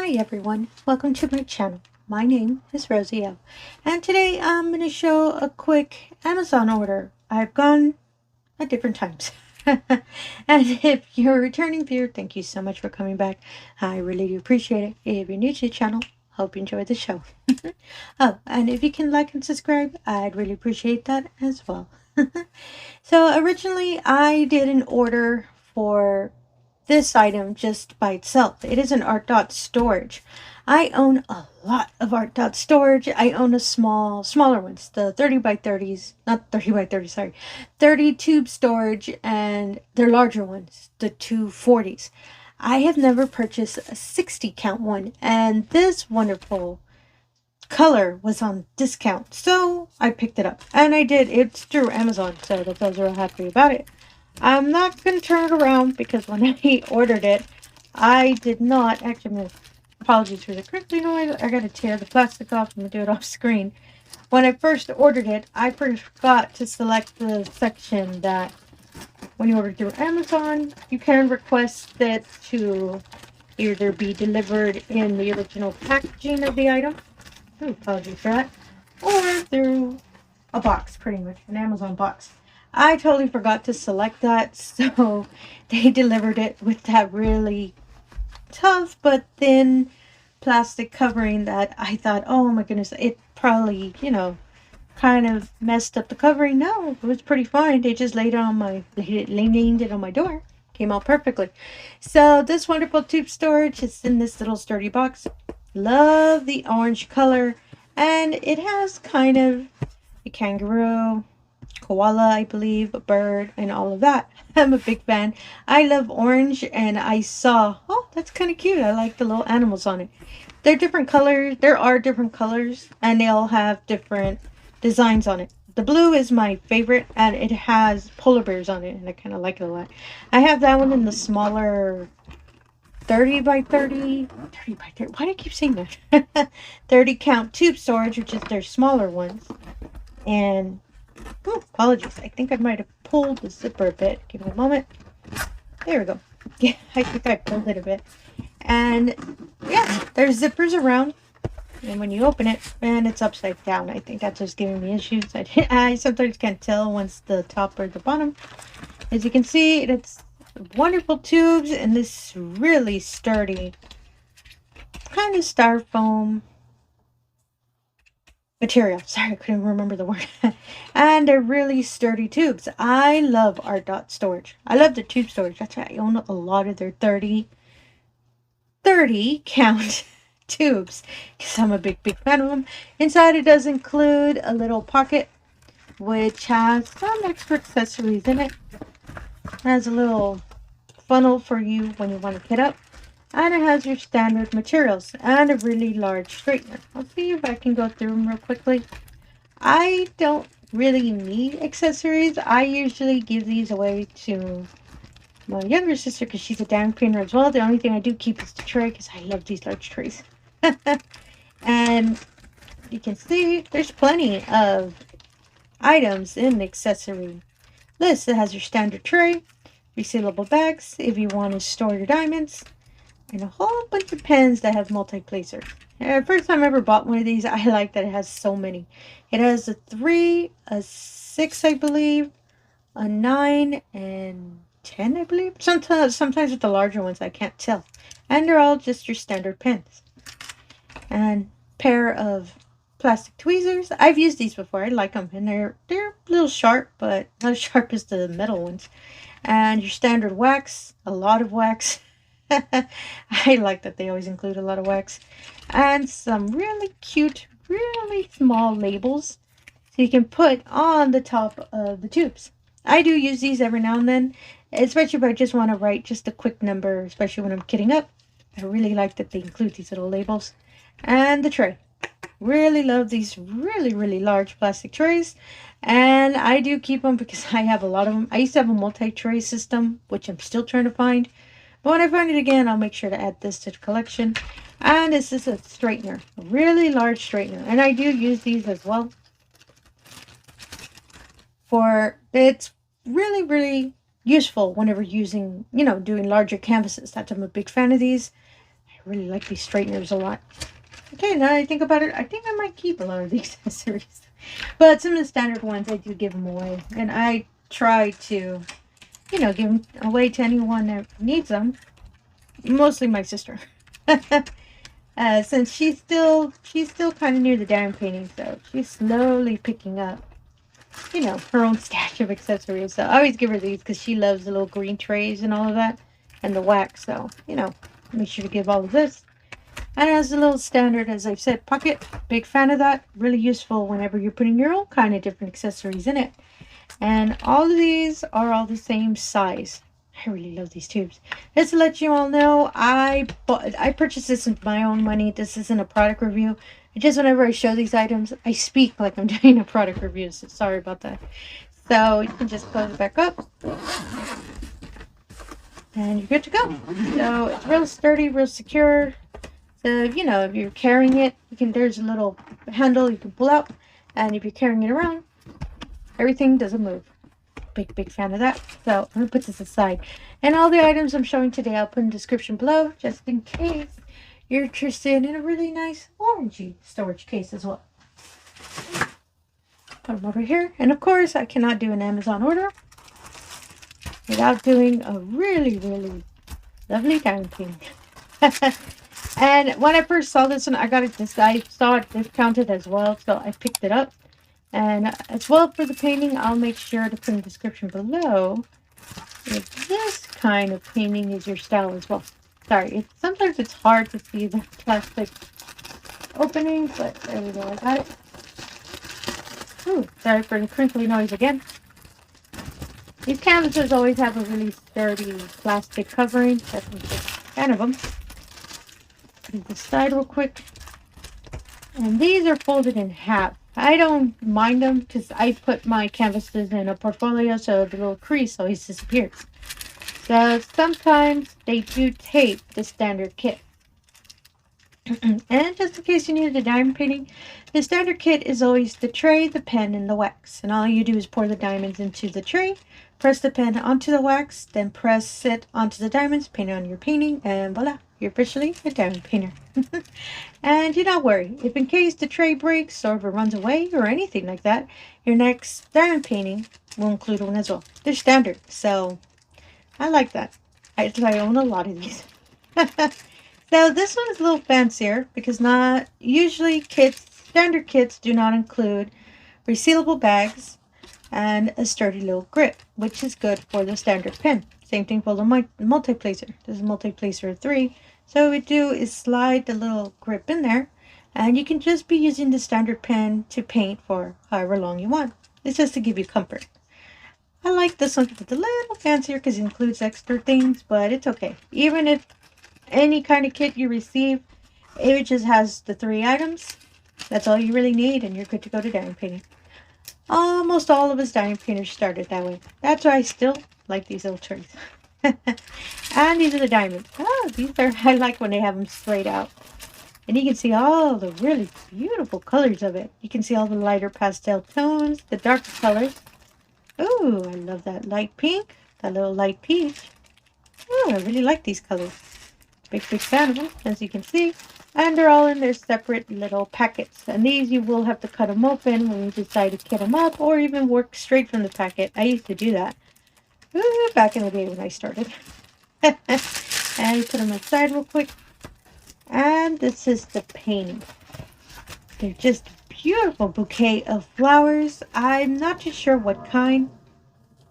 Hi everyone, welcome to my channel. My name is Rosy O, and today I'm going to show a quick Amazon order. I've gone at different times. And if you're a returning viewer, thank you so much for coming back. I really do appreciate it. If you're new to the channel, hope you enjoy the show. Oh, and if you can like and subscribe, I'd really appreciate that as well. So originally I did an order for this item just by itself. It is an artdot storage. I own a lot of artdot storage. I own a smaller ones, the 30 by 30s, not 30 by 30, sorry, 30 tube storage, and they're larger ones, the 240s. I have never purchased a 60 count one, and this wonderful color was on discount, so I picked it up, and I did. It's through Amazon, so that's why I was real happy about it. I'm not going to turn it around because when I ordered it, I did not, actually, I'm going to, apologies for the crinkly noise, I got to tear the plastic off, I'm going to do it off screen. When I first ordered it, I forgot to select the section that when you order through Amazon, you can request it to either be delivered in the original packaging of the item, apologies for that, or through a box, pretty much, an Amazon box. I totally forgot to select that, so they delivered it with that really tough but thin plastic covering that I thought, oh my goodness, it probably, kind of messed up the covering. No, it was pretty fine. They just laid it on my door. Came out perfectly. So this wonderful tube storage is in this little sturdy box. Love the orange color, and it has kind of a kangaroo, koala, I believe, a bird, and all of that. I'm a big fan. I love orange, and I saw, oh, that's kind of cute. I like the little animals on it. They're different colors. There are different colors, and they all have different designs on it. The blue is my favorite, and it has polar bears on it, and I kind of like it a lot. I have that one in the smaller 30 by 30, 30 by 30, why do I keep saying that? 30 count tube storage, which is their smaller ones. And oh, apologies. I think I might have pulled the zipper a bit. Give me a moment. There we go. Yeah, I think I pulled it a bit. And yeah, there's zippers around. And when you open it, man, it's upside down. I think that's just giving me issues. I sometimes can't tell once the top or the bottom. As you can see, it's wonderful tubes and this really sturdy kind of styrofoam material. Sorry, I couldn't remember the word. And they're really sturdy tubes. I love artdot storage. I love the tube storage. That's why I own a lot of their 30 count tubes, because I'm a big fan of them. Inside it does include a little pocket which has some extra accessories in it. It has a little funnel for you when you want to get up. And it has your standard materials and a really large straightener. I'll see if I can go through them real quickly. I don't really need accessories. I usually give these away to my younger sister because she's a diamond painter as well. The only thing I do keep is the tray because I love these large trays. And you can see there's plenty of items in the accessory list. It has your standard tray, resealable bags if you want to store your diamonds, and a whole bunch of pens that have multi-placers. First time I ever bought one of these, I like that it has so many. It has a 3, a 6, I believe, a 9, and 10, I believe. Sometimes with the larger ones, I can't tell. And they're all just your standard pens. And pair of plastic tweezers. I've used these before. I like them. And they're a little sharp, but not as sharp as the metal ones. And your standard wax. A lot of wax. I like that they always include a lot of wax. And some really cute, really small labels so you can put on the top of the tubes. I do use these every now and then, especially if I just want to write just a quick number, especially when I'm kitting up. I really like that they include these little labels. And the tray. Really love these really large plastic trays. And I do keep them because I have a lot of them. I used to have a multi-tray system, which I'm still trying to find. But when I find it again, I'll make sure to add this to the collection. And this is a straightener. A really large straightener. And I do use these as well. It's really useful whenever using, doing larger canvases. That's I'm a big fan of these. I really like these straighteners a lot. Okay, now that I think about it, I think I might keep a lot of these accessories. But some of the standard ones, I do give them away. And I try to, you know, give them away to anyone that needs them. Mostly my sister. Since she's still kind of near the diamond painting, so she's slowly picking up, you know, her own stash of accessories. So I always give her these because she loves the little green trays and all of that, and the wax. So, you know, make sure to give all of this. And as a little standard, as I've said, pocket. Big fan of that. Really useful whenever you're putting your own kind of different accessories in it. And all of these are all the same size. I really love these tubes. Just to let you all know, I purchased this with my own money. This isn't a product review. Just whenever I show these items, I speak like I'm doing a product review. So sorry about that. So you can just close it back up. And you're good to go. So it's real sturdy, real secure. So, you know, if you're carrying it, there's a little handle you can pull out. And if you're carrying it around, everything doesn't move. Big fan of that. So I'm going to put this aside. And all the items I'm showing today, I'll put in the description below, just in case you're interested in a really nice orangey storage case as well. Put them over here. And of course, I cannot do an Amazon order without doing a really lovely diamond painting. And when I first saw this one, I saw it discounted as well, so I picked it up. And as well for the painting, I'll make sure to put in the description below if this kind of painting is your style as well. Sorry, sometimes it's hard to see the plastic openings, but there we go, I got it. Ooh, sorry for the crinkly noise again. These canvases always have a really sturdy plastic covering. That's a big fan of them. Put this side real quick. And these are folded in half. I don't mind them because I put my canvases in a portfolio, so the little crease always disappears. So sometimes they do tape the standard kit. And just in case you need the diamond painting, the standard kit is always the tray, the pen, and the wax. And all you do is pour the diamonds into the tray, press the pen onto the wax, then press it onto the diamonds, paint on your painting, and voila, you're officially a diamond painter. And do not worry, if in case the tray breaks or if it runs away or anything like that, your next diamond painting will include one as well. They're standard, so I like that. I own a lot of these. So this one is a little fancier because not usually standard kits do not include resealable bags and a sturdy little grip, which is good for the standard pen. Same thing for the multi-placer. This is multi-placer 3. So what we do is slide the little grip in there, and you can just be using the standard pen to paint for however long you want. It's just to give you comfort. I like this one because it's a little fancier because it includes extra things, but it's okay. Even if any kind of kit you receive, it just has the 3 items. That's all you really need, and you're good to go to diamond painting. Almost all of us diamond painters started that way. That's why I still like these little trays. And these are the diamonds. Oh, I like when they have them straight out. And you can see all the really beautiful colors of it. You can see all the lighter pastel tones, the darker colors. Oh, I love that light pink, that little light peach. Oh, I really like these colors. Big fan of them, as you can see. And they're all in their separate little packets. And these you will have to cut them open when you decide to kit them up, or even work straight from the packet. I used to do that. Ooh, back in the day when I started. And you put them aside real quick. And this is the painting. They're just a beautiful bouquet of flowers. I'm not too sure what kind.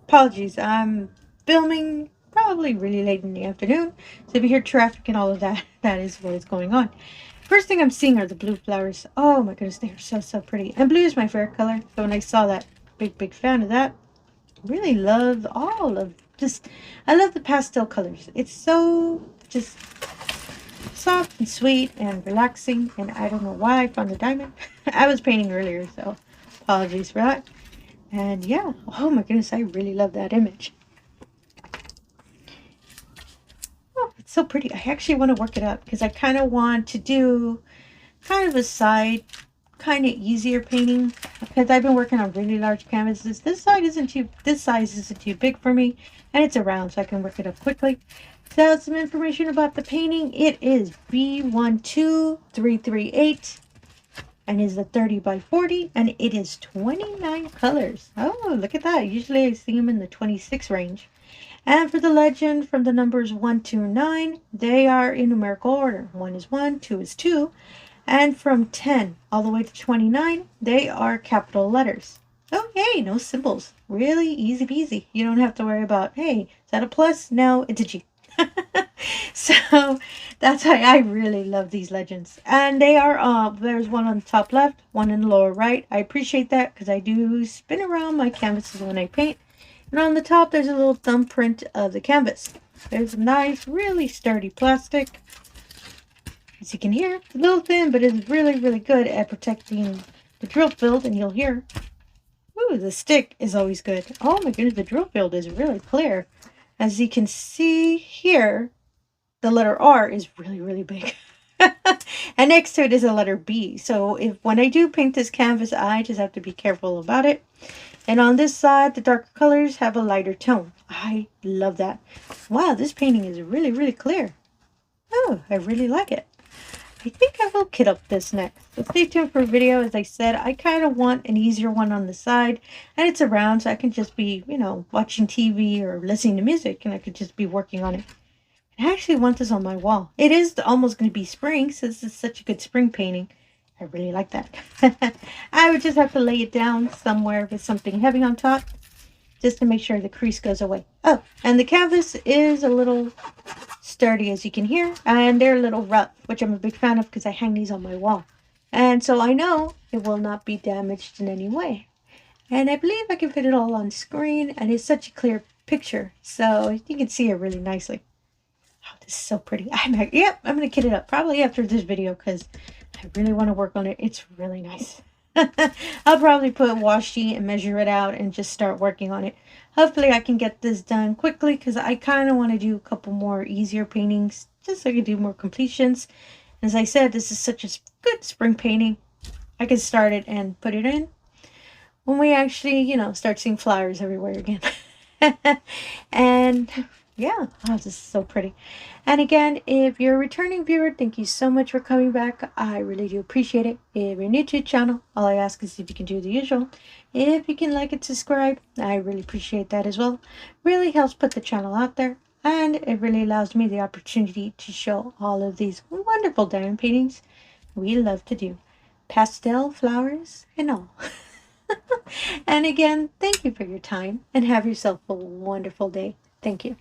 Apologies, I'm filming probably really late in the afternoon. So if you hear traffic and all of that, that is what is going on. First thing I'm seeing are the blue flowers. Oh my goodness, they are so pretty. And blue is my favorite color. So when I saw that, big fan of that. Really love all of I love the pastel colors. It's so just soft and sweet and relaxing. And I don't know why I found the diamond. I was painting earlier, so apologies for that. And yeah, oh my goodness, I really love that image. Oh, it's so pretty. I actually want to work it up because I kind of want to do kind of a side, kind of easier painting because I've been working on really large canvases. This size isn't too big for me, and it's a round, so I can work it up quickly. So some information about the painting. It is B12338 and is a 30 by 40, and it is 29 colors. Oh, look at that. Usually I see them in the 26 range. And for the legend, from the numbers 1 to 9, they are in numerical order. 1 is 1, 2 is 2, and from 10 all the way to 29, they are capital letters. Oh, yay, no symbols. Really easy peasy. You don't have to worry about, hey, is that a plus? No, it's a G. So that's why I really love these legends. And they are, there's one on the top left, one in the lower right. I appreciate that because I do spin around my canvases when I paint. And on the top, there's a little thumbprint of the canvas. There's a nice, really sturdy plastic. As you can hear, it's a little thin, but it's really, really good at protecting the drill field. And you'll hear, ooh, the stick is always good. Oh my goodness, the drill field is really clear. As you can see here, the letter R is really, really big. And next to it is a letter B. So when I do paint this canvas, I just have to be careful about it. And on this side, the darker colors have a lighter tone. I love that. Wow, this painting is really, really clear. Oh, I really like it. I think I will kit up this next. So stay tuned for a video. As I said, I kind of want an easier one on the side. And it's around, so I can just be, you know, watching TV or listening to music. And I could just be working on it. I actually want this on my wall. It is almost going to be spring, since it's such a good spring painting. I really like that. I would just have to lay it down somewhere with something heavy on top, just to make sure the crease goes away. Oh, and the canvas is a little sturdy, as you can hear, and they're a little rough, which I'm a big fan of because I hang these on my wall. And so I know it will not be damaged in any way. And I believe I can fit it all on screen, and it's such a clear picture, so you can see it really nicely. Oh, this is so pretty. I'm going to kit it up probably after this video because I really want to work on it. It's really nice. I'll probably put washi and measure it out and just start working on it. Hopefully I can get this done quickly because I kind of want to do a couple more easier paintings just so I can do more completions. As I said, this is such a good spring painting. I can start it and put it in when we actually, you know, start seeing flowers everywhere again. And yeah, oh, this is so pretty. And again, if you're a returning viewer, thank you so much for coming back. I really do appreciate it. If you're new to the channel, all I ask is if you can do the usual. If you can like and subscribe, I really appreciate that as well. Really helps put the channel out there. And it really allows me the opportunity to show all of these wonderful diamond paintings we love to do. Pastel, flowers, and all. And again, thank you for your time and have yourself a wonderful day. Thank you.